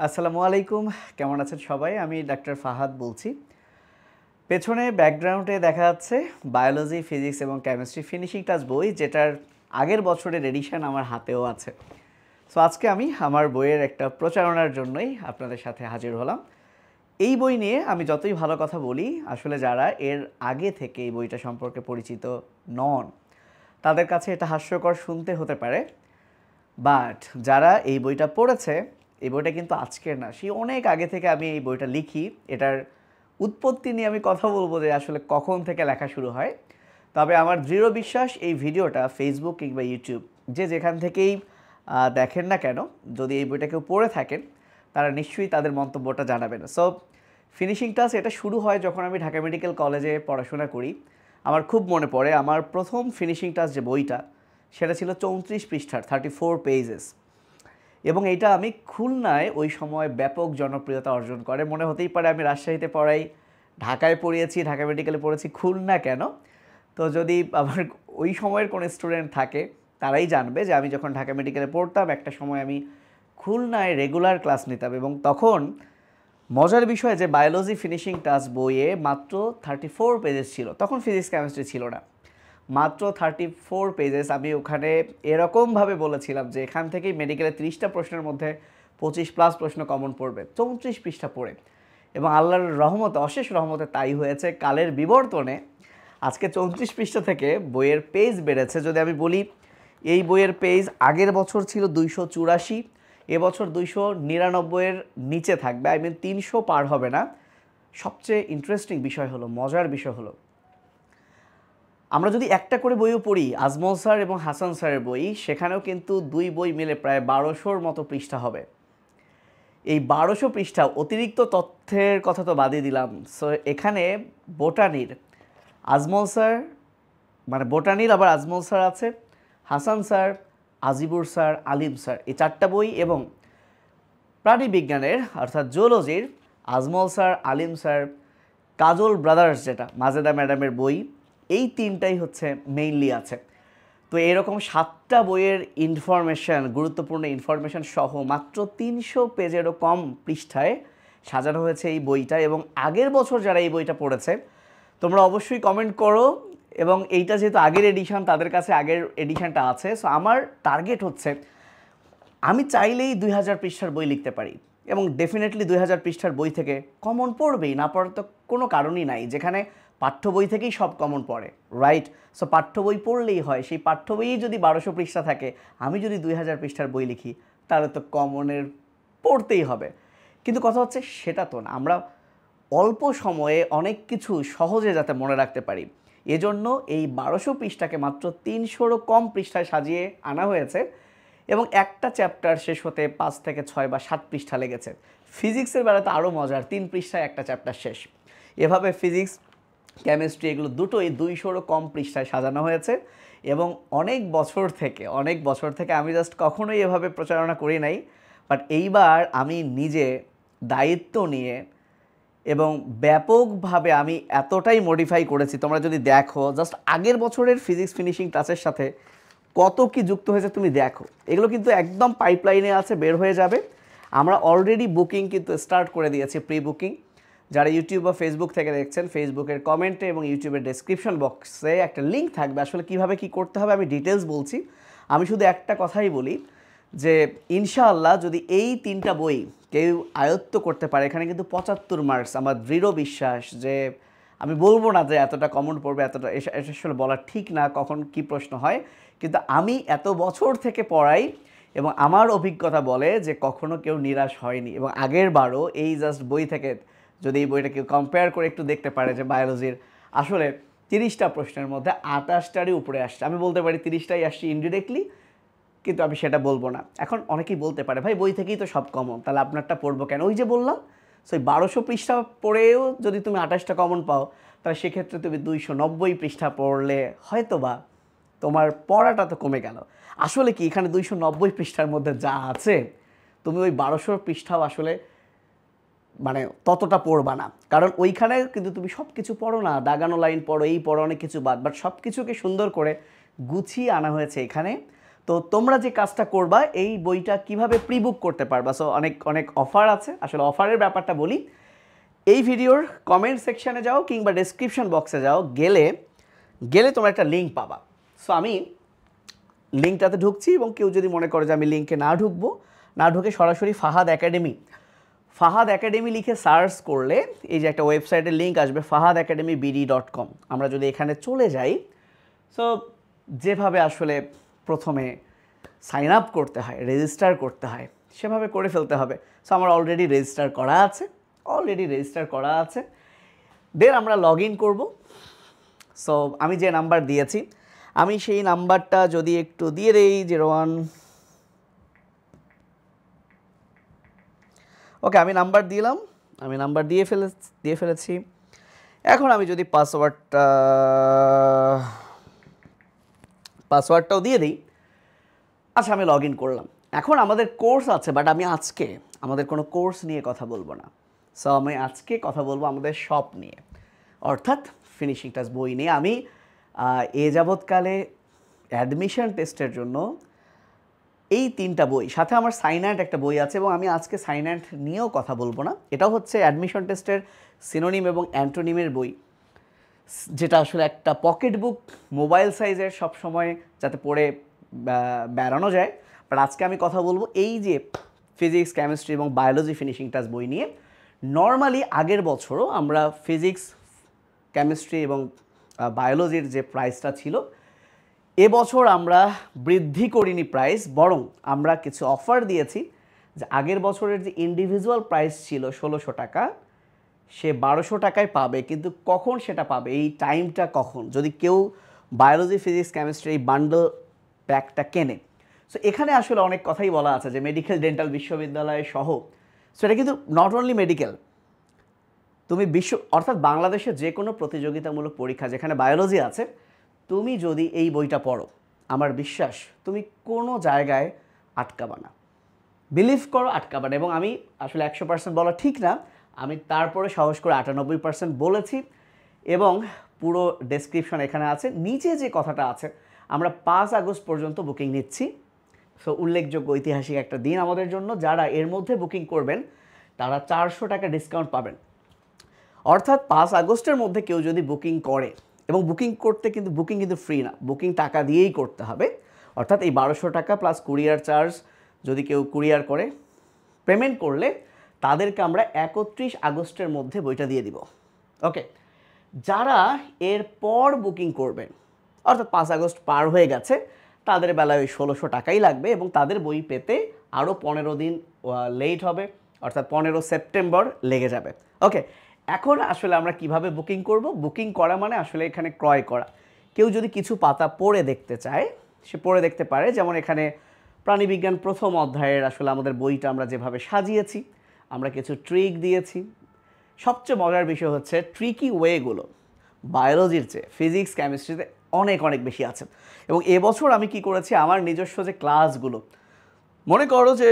আসসালামু আলাইকুম। কেমন আছেন সবাই? আমি ডাক্তার ফাহাদ বলছি। পেছনে ব্যাকগ্রাউন্ডে দেখা যাচ্ছে বায়োলজি, ফিজিক্স এবং কেমিস্ট্রি ফিনিশিং টাচ বই, যেটার আগের বছরের এডিশন আমার হাতেও আছে। সো আজকে আমি আমার বইয়ের একটা প্রচারণার জন্যই আপনাদের সাথে হাজির হলাম। এই বই নিয়ে আমি যতই ভালো কথা বলি, আসলে যারা এর আগে থেকে এই বইটা সম্পর্কে পরিচিত নন, তাদের কাছে এটা হাস্যকর শুনতে হতে পারে। বাট যারা এই বইটা পড়েছে, এই বইটা কিন্তু আজকের না, সেই অনেক আগে থেকে আমি এই বইটা লিখি। এটার উৎপত্তি নিয়ে আমি কথা বলবো যে আসলে কখন থেকে লেখা শুরু হয়। তবে আমার দৃঢ় বিশ্বাস এই ভিডিওটা ফেসবুক কিংবা ইউটিউব যে যেখান থেকেই দেখেন না কেন, যদি এই বইটা কেউ পড়ে থাকেন, তারা নিশ্চয়ই তাদের মন্তব্যটা জানাবেন। সো ফিনিশিং টাচ এটা শুরু হয় যখন আমি ঢাকা মেডিকেল কলেজে পড়াশোনা করি। আমার খুব মনে পড়ে আমার প্রথম ফিনিশিং টাচ যে বইটা, সেটা ছিল 34 পৃষ্ঠার 34 পেজেস। এবং এইটা আমি খুলনায় ওই সময় ব্যাপক জনপ্রিয়তা অর্জন করে। মনে হতেই পারে আমি রাজশাহীতে পড়াই, ঢাকায় পড়িয়েছি, ঢাকা মেডিকেলে পড়েছি, খুলনা কেন? তো যদি আমার ওই সময়ের কোনো স্টুডেন্ট থাকে, তারাই জানবে যে আমি যখন ঢাকা মেডিকেলে পড়তাম, একটা সময় আমি খুলনায় রেগুলার ক্লাস নিতাম। এবং তখন মজার বিষয় যে বায়োলজি ফিনিশিং টাচ বইয়ে মাত্র 34 পেজেস ছিল। তখন ফিজিক্স কেমিস্ট্রি ছিল না, মাত্র 34 পেজেস। আমি ওখানে এরকমভাবে বলেছিলাম যে এখান থেকেই মেডিকেলে 30টা প্রশ্নের মধ্যে 25+ প্রশ্ন কমন পড়বে 34 পৃষ্ঠা পড়ে। এবং আল্লাহর রহমতে, অশেষ রহমতে তাই হয়েছে। কালের বিবর্তনে আজকে 34 পৃষ্ঠা থেকে বইয়ের পেজ বেড়েছে। যদি আমি বলি, এই বইয়ের পেজ আগের বছর ছিল 284, এবছর 299-এর নিচে থাকবে। আই মিন 300 পার হবে না। সবচেয়ে ইন্টারেস্টিং বিষয় হলো, মজার বিষয় হলো, আমরা যদি একটা করে বইও পড়ি, আজমল স্যার এবং হাসান স্যারের বই, সেখানেও কিন্তু দুই বই মিলে প্রায় 1200-র মতো পৃষ্ঠা হবে। এই 1200 পৃষ্ঠা, অতিরিক্ত তথ্যের কথা তো বাদই দিলাম। সো এখানে বোটানির আজমল স্যার, মানে বোটানির আবার আজমল স্যার আছে, হাসান স্যার, আজিবুর স্যার, আলিম স্যার, এই 4টা বই, এবং প্রাণীবিজ্ঞানের অর্থাৎ জুওলজির আজমল স্যার, আলিম স্যার, কাজল ব্রাদার্স যেটা মাজেদা ম্যাডামের বই, এই 3টাই হচ্ছে মেইনলি আছে। তো এরকম 7টা বইয়ের ইনফরমেশান, গুরুত্বপূর্ণ ইনফরমেশান সহ মাত্র 300 পেজেরও কম পৃষ্ঠায় সাজানো হয়েছে এই বইটা। এবং আগের বছর যারা এই বইটা পড়েছে, তোমরা অবশ্যই কমেন্ট করো। এবং এইটা যেহেতু আগের এডিশন, তাদের কাছে আগের এডিশনটা আছে। সো আমার টার্গেট হচ্ছে, আমি চাইলেই 2000 পৃষ্ঠার বই লিখতে পারি, এবং ডেফিনেটলি 2000 পৃষ্ঠার বই থেকে কমন পড়বেই, না পড়ার তো কোনো কারণই নাই। যেখানে পাঠ্য বই থেকেই সব কমন পড়ে, রাইট? সো পাঠ্য বই পড়লেই হয়। সেই পাঠ্য বইই যদি 1200 পৃষ্ঠা থাকে, আমি যদি 2000 পৃষ্ঠার বই লিখি, তাহলে তো কমনের পড়তেই হবে। কিন্তু কথা হচ্ছে সেটা তো না। আমরা অল্প সময়ে অনেক কিছু সহজে যাতে মনে রাখতে পারি, এজন্য এই 1200 পৃষ্ঠাকে মাত্র 300-রও কম পৃষ্ঠায় সাজিয়ে আনা হয়েছে। এবং একটা চ্যাপ্টার শেষ হতে 5 থেকে 6 বা 7 পৃষ্ঠা লেগেছে। ফিজিক্সের বেলাতে আরও মজার, 3 পৃষ্ঠায় একটা চ্যাপ্টার শেষ। এভাবে ফিজিক্স, কেমিস্ট্রি এগুলো দুটোই 200-রও কম পৃষ্ঠায় সাজানো হয়েছে। এবং অনেক বছর থেকে আমি জাস্ট কখনোই এভাবে প্রচারণা করি নাই। বাট এইবার আমি নিজে দায়িত্ব নিয়ে এবং ব্যাপকভাবে আমি এতটাই মডিফাই করেছি। তোমরা যদি দেখো, জাস্ট আগের বছরের ফিজিক্স ফিনিশিং টাচের সাথে কত কি যুক্ত হয়েছে তুমি দেখো। এগুলো কিন্তু একদম পাইপলাইনে আছে, বের হয়ে যাবে। আমরা অলরেডি বুকিং কিন্তু স্টার্ট করে দিয়েছি, প্রি বুকিং। যারা ইউটিউব বা ফেসবুক থেকে দেখছেন, ফেসবুকের কমেন্টে এবং ইউটিউবের ডেসক্রিপশন বক্সে একটা লিঙ্ক থাকবে। আসলে কিভাবে কি করতে হবে আমি ডিটেলস বলছি। আমি শুধু একটা কথাই বলি যে ইনশাআল্লাহ যদি এই 3টা বই কেউ আয়ত্ত করতে পারে, এখানে কিন্তু 75 মার্কস। আমার দৃঢ় বিশ্বাস যে, আমি বলবো না যে এতটা কমন পড়বে, এতটা, এটা আসলে বলা ঠিক না, কখন কি প্রশ্ন হয়। কিন্তু আমি এত বছর থেকে পড়াই এবং আমার অভিজ্ঞতা বলে যে কখনো কেউ নিরাশ হয়নি। এবং আগের বারও এই জাস্ট বই থেকে যদি এই বইটা কেউ কম্পেয়ার করে একটু দেখতে পারে যে বায়োলজির আসলে 30টা প্রশ্নের মধ্যে 28টারই উপরে আসছে। আমি বলতে পারি 30টাই আসছে ইনডিরেক্টলি, কিন্তু আমি সেটা বলবো না। এখন অনেকেই বলতে পারে, ভাই বই থেকেই তো সব কমন, তাহলে আপনারটা পড়বো কেন? ওই যে বললাম, সো 1200 পৃষ্ঠা পড়েও যদি তুমি 28টা কমন পাও, তাহলে সেক্ষেত্রে তুমি 290 পৃষ্ঠা পড়লে হয়তো বা তোমার পড়াটা তো কমে গেল। আসলে কি, এখানে 290 পৃষ্ঠার মধ্যে যা আছে, তুমি ওই 1200 পৃষ্ঠাও আসলে মানে ততটা পড়বা না। কারণ ওইখানে কিন্তু তুমি সব কিছু পড়ো না, দাগানো লাইন পড়ো, এই পড়ো, অনেক কিছু বাদ। বাট সব কিছুকে সুন্দর করে গুছিয়ে আনা হয়েছে এখানে। তো তোমরা যে কাজটা করবা এই বইটা কিভাবে প্রি বুক করতে পারবা, সো অনেক অনেক অফার আছে। আসলে অফারের ব্যাপারটা বলি, এই ভিডিওর কমেন্ট সেকশানে যাও কিংবা ডেসক্রিপশন বক্সে যাও, গেলে তোমরা একটা লিঙ্ক পাবা। সো আমি লিঙ্কটাতে ঢুকছি এবং কেউ যদি মনে করে যে আমি লিঙ্কে না ঢুকে সরাসরি ফাহাদ একাডেমি লিখে সার্চ করলে এই যে একটা ওয়েবসাইটের লিঙ্ক আসবে fahadacademybd.com। আমরা যদি এখানে চলে যাই, সো যেভাবে আসলে প্রথমে সাইন আপ করতে হয়, রেজিস্টার করতে হয়, সেভাবে করে ফেলতে হবে। সো আমার অলরেডি রেজিস্টার করা আছে। দেন আমরা লগ ইন করবো। সো আমি যে নাম্বার দিয়েছি, আমি সেই নাম্বারটা যদি একটু দিয়ে দেই 01, ওকে আমি নাম্বার দিয়ে ফেলেছি। এখন আমি যদি পাসওয়ার্ডটাও দিয়ে দিই। আচ্ছা, আমি লগ ইন করলাম। এখন আমাদের কোর্স আছে, বাট আমি আজকে আমাদের কোনো কোর্স নিয়ে কথা বলবো না। সো আমি আজকে কথা বলবো আমাদের শপ নিয়ে, অর্থাৎ ফিনিশিং টাচ বই নিয়ে। আমি এ যাবৎকালে অ্যাডমিশন টেস্টের জন্য এই 3টা বই, সাথে আমার সাইন অ্যান্ড একটা বই আছে, এবং আমি আজকে সাইন অ্যান্ড নিয়েও কথা বলবো না। এটাও হচ্ছে অ্যাডমিশন টেস্টের সিনোনিম এবং অ্যান্টোনিমের বই, যেটা আসলে একটা পকেট বুক মোবাইল সাইজের, সব সময় যাতে পড়ে বেড়ানো যায়। বাট আজকে আমি কথা বলবো এই যে ফিজিক্স, কেমিস্ট্রি এবং বায়োলজি ফিনিশিং টাচ বই নিয়ে। নর্মালি আগের বছরও আমরা ফিজিক্স, কেমিস্ট্রি এবং বায়োলজির যে প্রাইসটা ছিল, এবছর আমরা বৃদ্ধি করিনি প্রাইস, বরং আমরা কিছু অফার দিয়েছি। যে আগের বছরের যে ইন্ডিভিজুয়াল প্রাইস ছিল 1600 টাকা, সে 1200 টাকায় পাবে। কিন্তু কখন সেটা পাবে, এই টাইমটা কখন, যদি কেউ বায়োলজি, ফিজিক্স, কেমিস্ট্রি এই বান্ডল প্যাকটা কেনে। সো এখানে আসলে অনেক কথাই বলা আছে যে মেডিকেল, ডেন্টাল বিশ্ববিদ্যালয় সহ, সো এটা কিন্তু নট অনলি মেডিকেল, তুমি অর্থাৎ বাংলাদেশের যে কোনো প্রতিযোগিতামূলক পরীক্ষা যেখানে বায়োলজি আছে, তুমি যদি এই বইটা পড়ো, আমার বিশ্বাস তুমি কোনো জায়গায় আটকাবা না। বিলিভ করো, আটকাবা না। এবং আমি আসলে 100% বলা ঠিক না, আমি তারপরে সাহস করে 98% বলেছি, এবং পুরো ডেসক্রিপশন এখানে আছে। নিচে যে কথাটা আছে, আমরা 5 আগস্ট পর্যন্ত বুকিং নিচ্ছি। সো উল্লেখযোগ্য ঐতিহাসিক একটা দিন আমাদের জন্য। যারা এর মধ্যে বুকিং করবেন তারা 400 টাকা ডিসকাউন্ট পাবেন। অর্থাৎ 5 আগস্টের মধ্যে কেউ যদি বুকিং করে, এবং বুকিং কিন্তু ফ্রি না, বুকিং টাকা দিয়েই করতে হবে। অর্থাৎ এই 1200 টাকা প্লাস কুরিয়ার চার্জ, যদি কেউ কুরিয়ার করে পেমেন্ট করলে তাদেরকে আমরা 31 আগস্টের মধ্যে বইটা দিয়ে দিব। ওকে, যারা এরপর বুকিং করবেন, অর্থাৎ 5 আগস্ট পার হয়ে গেছে, তাদের বেলায় ওই 1600 টাকাই লাগবে, এবং তাদের বই পেতে আরও 15 দিন লেট হবে, অর্থাৎ 15 সেপ্টেম্বর লেগে যাবে। ওকে, এখন আসলে আমরা কিভাবে বুকিং করব? বুকিং করা মানে আসলে এখানে ক্রয় করা। কেউ যদি কিছু পাতা পড়ে দেখতে চায়, সে পড়ে দেখতে পারে। যেমন এখানে প্রাণীবিজ্ঞান প্রথম অধ্যায়ের আসলে আমাদের বইটা আমরা যেভাবে সাজিয়েছি, আমরা কিছু ট্রিক দিয়েছি। সবচেয়ে মজার বিষয় হচ্ছে ট্রিকি ওয়েগুলো বায়োলজির চেয়ে ফিজিক্স, কেমিস্ট্রিতে অনেক অনেক বেশি আছে। এবং এবছর আমি কি করেছি, আমার নিজস্ব যে ক্লাসগুলো, মনে করো যে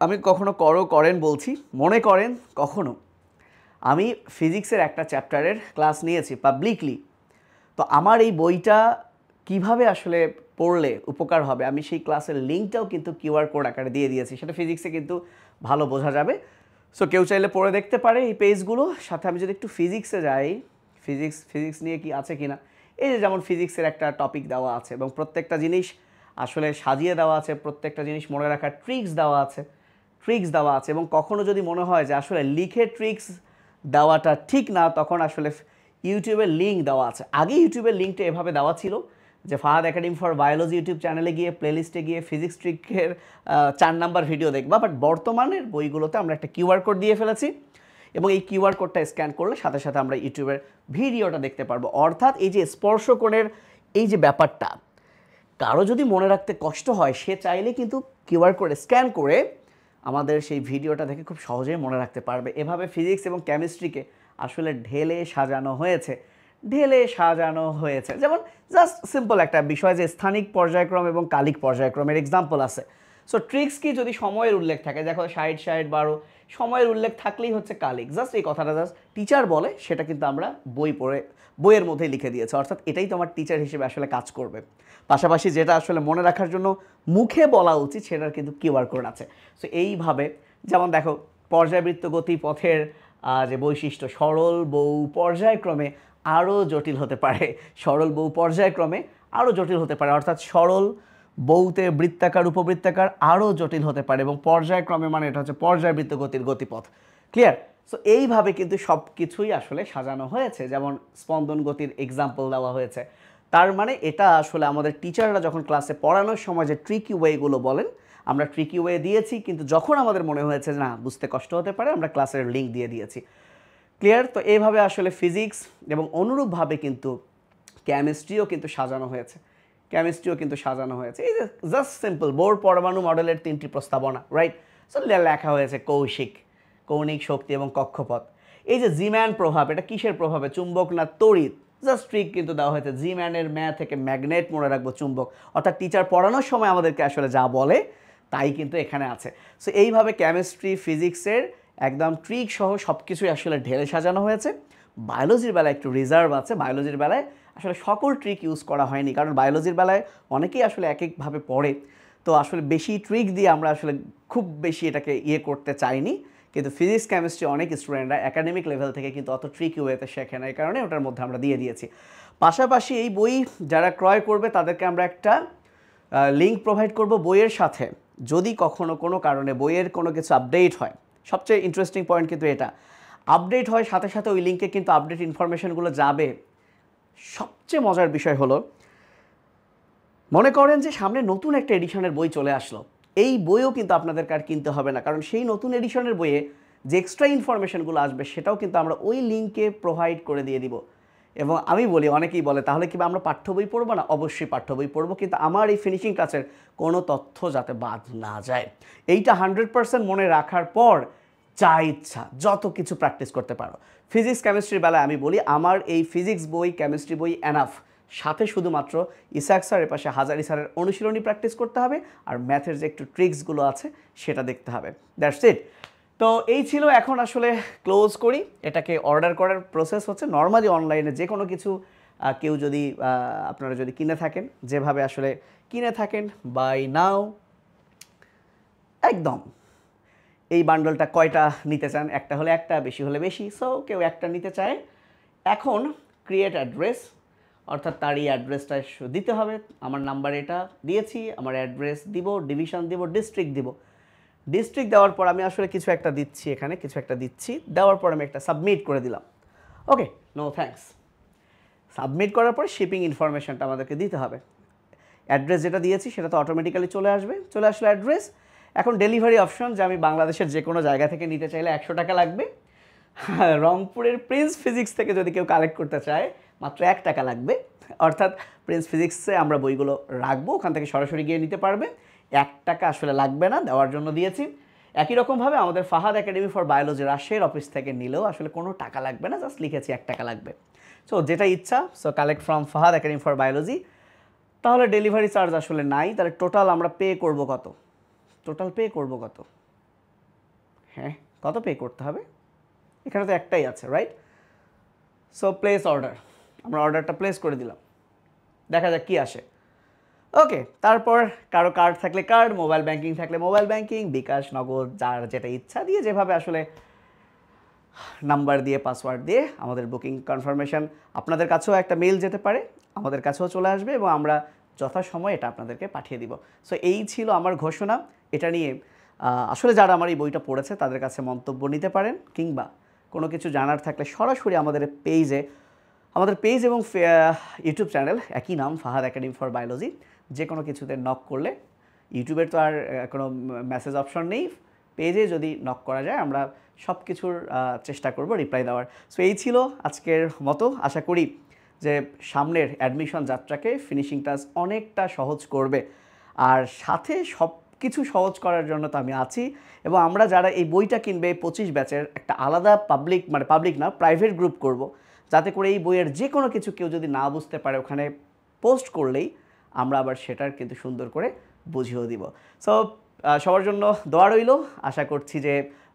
আমি কখনো করেন বলছি, মনে করেন কখনো আমি ফিজিক্সের একটা চ্যাপ্টারের ক্লাস নিয়েছি পাবলিকলি, তো আমার এই বইটা কিভাবে আসলে পড়লে উপকার হবে, আমি সেই ক্লাসের লিঙ্কটাও কিন্তু কিউআর কোড আকারে দিয়ে দিয়েছি। সেটা ফিজিক্সে কিন্তু ভালো বোঝা যাবে। সো কেউ চাইলে পড়ে দেখতে পারে এই পেজগুলো। সাথে আমি যদি একটু ফিজিক্সে যাই, ফিজিক্স নিয়ে কি আছে কিনা, এই যে যেমন ফিজিক্সের একটা টপিক দেওয়া আছে, এবং প্রত্যেকটা জিনিস আসলে সাজিয়ে দেওয়া আছে, প্রত্যেকটা জিনিস মনে রাখার ট্রিক্স দেওয়া আছে। এবং কখনো যদি মনে হয় যে আসলে লিখে ট্রিক্স দেওয়াটা ঠিক না, তখন আসলে ইউটিউবের লিঙ্ক দেওয়া আছে। আগে ইউটিউবের লিঙ্কটা এভাবে দেওয়া ছিল যে Fahad academy for biology YouTube চ্যানেলে গিয়ে প্লেলিস্টে গিয়ে ফিজিক্স ট্রিকের 4 নাম্বার ভিডিও দেখবা। বাট বর্তমানের বইগুলোতে আমরা একটা কিউআর কোড দিয়ে ফেলেছি, এবং এই কিউআর কোডটা স্ক্যান করলে সাথে সাথে আমরা ইউটিউবের ভিডিওটা দেখতে পারবো। অর্থাৎ এই যে স্পর্শকোণের এই যে ব্যাপারটা, কারো যদি মনে রাখতে কষ্ট হয়, সে চাইলে কিন্তু কিউআর কোড স্ক্যান করে আমাদের সেই ভিডিওটা দেখে খুব সহজেই মনে রাখতে পারবে। এভাবে ফিজিক্স এবং কেমিস্ট্রিকে আসলে ঢেলে সাজানো হয়েছে। যেমন জাস্ট সিম্পল একটা বিষয় যে স্থানিক পর্যায়ক্রম এবং কালিক পর্যায়ক্রমের এক্সাম্পল আছে। সো ট্রিক্স কি, যদি সময়ের উল্লেখ থাকে, দেখো 60 60 12 সময়ের উল্লেখ থাকলেই হচ্ছে কালিক, জাস্ট এই কথাটা জাস্ট টিচার বলে, সেটা কিন্তু আমরা বই পড়ে বইয়ের মধ্যেই লিখে দিয়েছে, অর্থাৎ এটাই তোমার টিচার হিসেবে আসলে কাজ করবে। পাশাপাশি যেটা আসলে মনে রাখার জন্য মুখে বলা উচিত সেটার কিন্তু কিউআর কোড আছে। সো এইভাবে, যেমন দেখো পর্যায়বৃত্ত গতিপথের যে বৈশিষ্ট্য, সরল বহু পর্যায়ক্রমে আরও জটিল হতে পারে, সরল বহু পর্যায়ক্রমে আরও জটিল হতে পারে, অর্থাৎ সরল বহুতে বৃত্তাকার উপবৃত্তাকার আরও জটিল হতে পারে, এবং পর্যায়ক্রমে মানে এটা হচ্ছে পর্যায়বৃত্ত গতির গতিপথ। ক্লিয়ার? সো এইভাবে কিন্তু সব কিছুই আসলে সাজানো হয়েছে, যেমন স্পন্দন গতির এক্সাম্পল দেওয়া হয়েছে। তার মানে এটা আসলে আমাদের টিচাররা যখন ক্লাসে পড়ানোর সময় যে ট্রিকি ওয়েগুলো বলেন, আমরা ট্রিকি ওয়ে দিয়েছি, কিন্তু যখন আমাদের মনে হয়েছে না বুঝতে কষ্ট হতে পারে, আমরা ক্লাসের লিঙ্ক দিয়ে দিয়েছি। ক্লিয়ার? তো এইভাবে আসলে ফিজিক্স এবং অনুরূপভাবে কিন্তু কেমিস্ট্রিও কিন্তু সাজানো হয়েছে, এই যে জাস্ট সিম্পল বোর পরমাণু মডেলের 3টি প্রস্তাবনা, রাইট? সো লেখা হয়েছে কৌণিক শক্তি এবং কক্ষপথ। এই যে জিম্যান প্রভাব, এটা কিসের প্রভাবে, চুম্বক না তড়িৎ? জাস্ট ট্রিক কিন্তু দেওয়া হয়েছে, জিম্যানের থেকে ম্যাগনেট মনে রাখবো চুম্বক, অর্থাৎ টিচার পড়ানোর সময় আমাদেরকে আসলে যা বলে তাই কিন্তু এখানে আছে। সো এইভাবে কেমিস্ট্রি ফিজিক্সের একদম ট্রিক সহ সব কিছুই আসলে ঢেলে সাজানো হয়েছে। বায়োলজির বেলায় একটু রিজার্ভ আছে, বায়োলজির বেলায় আসলে সকল ট্রিক ইউজ করা হয়নি, কারণ বায়োলজির বেলায় অনেকেই আসলে এক একভাবে পড়ে, তো আসলে বেশি ট্রিক দিয়ে আমরা আসলে খুব বেশি এটাকে করতে চাইনি। কিন্তু ফিজিক্স কেমিস্ট্রি অনেক স্টুডেন্টরা একাডেমিক লেভেল থেকে কিন্তু অত ট্রিক ওয়েতে শেখে না, এই কারণে ওটার মধ্যে আমরা দিয়ে দিয়েছি। পাশাপাশি এই বই যারা ক্রয় করবে তাদেরকে আমরা একটা লিঙ্ক প্রোভাইড করব বইয়ের সাথে। যদি কখনো কোনো কারণে বইয়ের কোনো কিছু আপডেট হয়, সবচেয়ে ইন্টারেস্টিং পয়েন্ট কিন্তু এটা, আপডেট হয় সাথে সাথে ওই লিঙ্কে কিন্তু আপডেট ইনফরমেশনগুলো যাবে। সবচেয়ে মজার বিষয় হলো, মনে করেন যে সামনে নতুন একটা এডিশনের বই চলে আসলো, এই বইও কিন্তু আপনাদেরকে আর কিনতে হবে না, কারণ সেই নতুন এডিশনের বইয়ে যে এক্সট্রা ইনফরমেশনগুলো আসবে সেটাও কিন্তু আমরা ওই লিঙ্কে প্রোভাইড করে দিয়ে দিব। এবং আমি বলি, অনেকেই বলে তাহলে কি আমরা পাঠ্য বই পড়বো না? অবশ্যই পাঠ্য বই পড়বো, কিন্তু আমার এই ফিনিশিং টাচের কোনো তথ্য যাতে বাদ না যায়, এইটা 100% মনে রাখার পর যা ইচ্ছা যত কিছু প্র্যাকটিস করতে পারো। ফিজিক্স কেমিস্ট্রির বেলায় আমি বলি আমার এই ফিজিক্স বই কেমিস্ট্রি বই এনাফ, সাথে শুধুমাত্র ইসাক স্যারের পাশে হাজারি স্যারের অনুশীলনী প্র্যাকটিস করতে হবে, আর ম্যাথের যে একটু ট্রিক্সগুলো আছে সেটা দেখতে হবে। That's it. তো এই ছিল, এখন আসলে ক্লোজ করি। এটাকে অর্ডার করার প্রসেস হচ্ছে নর্মালি অনলাইনে যে কোনো কিছু কেউ যদি আপনারা যদি কিনে থাকেন, যেভাবে আসলে কিনে থাকেন, বাই নাও একদম এই বান্ডলটা কয়টা নিতে চান, একটা হলে একটা, বেশি হলে বেশি, সো কেউ একটা নিতে চায়। এখন ক্রিয়েট অ্যাড্রেস, অর্থাৎ তার এই অ্যাড্রেসটা দিতে হবে। আমার নাম্বার এটা দিয়েছি, আমার অ্যাড্রেস দিব, ডিভিশন দিব, ডিস্ট্রিক্ট দিব। ডিস্ট্রিক্ট দেওয়ার পর আমি আসলে কিছু একটা দিচ্ছি, এখানে কিছু একটা দিচ্ছি, দেওয়ার পর আমি একটা সাবমিট করে দিলাম। ওকে, নো থ্যাঙ্কস। সাবমিট করার পর শিপিং ইনফরমেশনটা আমাদেরকে দিতে হবে। অ্যাড্রেস যেটা দিয়েছি সেটা তো অটোমেটিক্যালি চলে আসবে, চলে আসলো অ্যাড্রেস। এখন ডেলিভারি অপশন, যে আমি বাংলাদেশের যে কোনো জায়গা থেকে নিতে চাইলে 100 টাকা লাগবে। রংপুরের প্রিন্স ফিজিক্স থেকে যদি কেউ কালেক্ট করতে চায় মাত্র 1 টাকা লাগবে, অর্থাৎ প্রিন্স ফিজিক্সে আমরা বইগুলো রাখবো, ওখান থেকে সরাসরি গিয়ে নিতে পারবে, 1 টাকা আসলে লাগবে না, দেওয়ার জন্য দিয়েছি। একই রকমভাবে আমাদের ফাহাদ একাডেমি ফর বায়োলজি রাজশাহীর অফিস থেকে নিলেও আসলে কোনো টাকা লাগবে না, জাস্ট লিখেছি 1 টাকা লাগবে। সো যেটা ইচ্ছা, so collect from Fahad academy for biology. তাহলে ডেলিভারি চার্জ আসলে নাই, তাহলে টোটাল আমরা পে করব কত? হ্যাঁ, কত পে করতে হবে? এখানে তো একটাই আছে, রাইট? সো প্লেস অর্ডার, আমরা অর্ডারটা প্লেস করে দিলাম, দেখা যাক কি আসে। ওকে, তারপর কারো কার্ড থাকলে কার্ড, মোবাইল ব্যাংকিং থাকলে মোবাইল ব্যাংকিং, বিকাশ, নগদ, যার যেটা ইচ্ছা দিয়ে, যেভাবে আসলে নাম্বার দিয়ে পাসওয়ার্ড দিয়ে আমাদের বুকিং কনফার্মেশন আপনাদের কাছেও একটা মেইল যেতে পারে, আমাদের কাছেও চলে আসবে, এবং আমরা যথাসময়ে এটা আপনাদেরকে পাঠিয়ে দিব। সো এই ছিল আমার ঘোষণা। এটা নিয়ে আসলে যারা আমার এই বইটা পড়েছে তাদের কাছে মন্তব্য নিতে পারেন, কিংবা কোনো কিছু জানার থাকলে সরাসরি আমাদের পেজ এবং ইউটিউব চ্যানেল একই নাম, ফাহাদ একাডেমি ফর বায়োলজি, যে কোনো কিছুতে নক করলে, ইউটিউবের তো আর কোনো মেসেজ অপশন নেই, পেজে যদি নক করা যায় আমরা সব কিছুর চেষ্টা করব রিপ্লাই দেওয়ার। সো এই ছিল আজকের মতো। আশা করি যে সামনের অ্যাডমিশন যাত্রাকে ফিনিশিং টাচ অনেকটা সহজ করবে, আর সাথে সব কিছু সহজ করার জন্য তো আমি আছি। এবং আমরা যারা এই বইটা কিনবে 25 ব্যাচের একটা আলাদা পাবলিক না, প্রাইভেট গ্রুপ করব, যাতে করে এই বইয়ের যে কোনো কিছু কেউ যদি না বুঝতে পারে ওখানে পোস্ট করলেই আমরা আবার সেটার কিন্তু সুন্দর করে বুঝিয়েও দিব। সো সবার জন্য দোয়া রইল। আশা করছি যে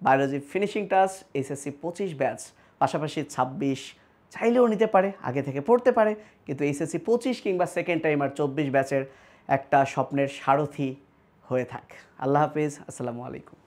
biology finishing touch SSC 25 batch, পাশাপাশি 26 চাইলেও নিতে পারে, আগে থেকে পড়তে পারে, কিন্তু এসএসসি 25 কিংবা সেকেন্ড টাইমার 24 ব্যাচের একটা স্বপ্নের সারথি হয়ে থাক। আল্লাহ হাফিজ, আসসালামু আলাইকুম।